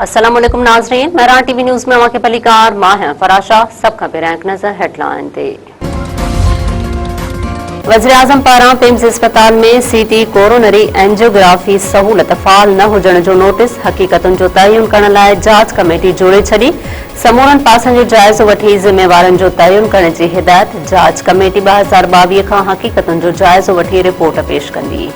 अस्सलाम वालेकुम नाज़रीन, मेरा टीवी न्यूज़ में मौके पलिकार मां है फराशा सब खां पहिरियां हिकु नज़र हेडलाइन ते। वज़ीर-आज़म पारां पिम्स अस्पताल में सीटी कोरोनरी एंजियोग्राफी सहूलत फाल न हुजण जो नोटिस, हक़ीक़तुनि जो तयन करण लाइ जांच कमेटी जोड़े छॾी, समूरनि पासनि जो जाइज़ो वठी ज़िम्मेवारनि जो तयन करण जी हिदायत। जांच कमेटी 2022 खां हक़ीक़तुनि जो जाइज़ो वठी रिपोर्ट पेश कंदी।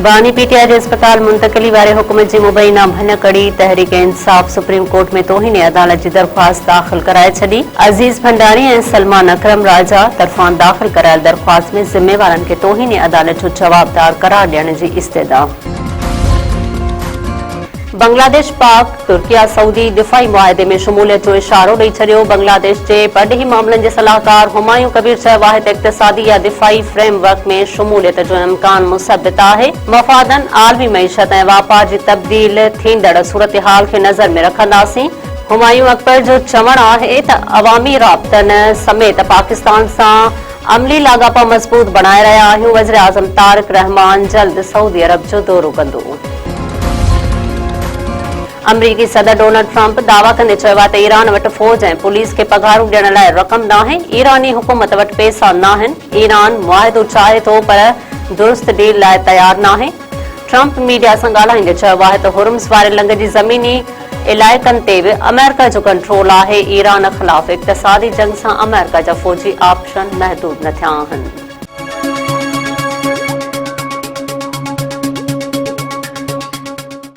बानी पीटीआई जे अस्पताल मुंतकिली वारे हुक्म जी मुबैना भञ कड़ी तहरीक इंसाफ़ सुप्रीम कोर्ट में तौहीन अदालत जी दरख़्वास्त दाख़िल कराए छॾी। अज़ीज़ भंडारी ऐं सलमान अकरम राजा तरफ़ां दाख़िल करायल दरख़्वास्त में ज़िम्मेवारनि खे तौहीन अदालत जो जवाबदार करार ॾियण जी इस्तदा। बांग्लादेश पाक तुर्किया सऊदी दिफ़ाई मुआहदे में शमूलियत जो इशारो ॾेई छॾियो। बांग्लादेश जे परॾेही मामलनि जे सलाहकार हुमायूं कबीर चयो आहे त इक़्तिसादी या दिफ़ाई फ्रेमवर्क में शमूलियत जो इम्कान मुसबित आहे। मफ़ादनि, आलमी मईशत ऐं वापार जी तब्दील थींदड़ सूरतहाल खे नज़र में रखंदासीं। हुमायूं अकबर जो चवणु आहे त अवामी राब्तनि समेत पाकिस्तान सां अमली लाॻापा मज़बूत बणाए रहिया आहियूं। वज़ीर आज़म तारिक रहमान जल्द सऊदी अरब जो दौरो कंदो। अमरीकी सदर डोनाल्ड ट्रंप दावा कंदे चयो आहे त ईरान वटि फ़ौज ऐं पुलिस खे पघारूं ॾियण लाइ रक़म नाहे। ईरानी हुकूमत वटि पैसा नाहिनि। ईरान मुआहिदो चाहे थो पर दुरुस्त डील लाइ तयारु नाहे। ट्रंप मीडिया सां ॻाल्हाईंदे चयो आहे त हुर्मुज़ वारे लंघ जी ज़मीनी इलाइक़नि ते बि अमेरिका जो कंट्रोल आहे। ईरान ख़िलाफ़ इक़्तिसादी जंग सां अमेरिका जा फ़ौजी ऑप्शन महदूद न थिया आहिनि।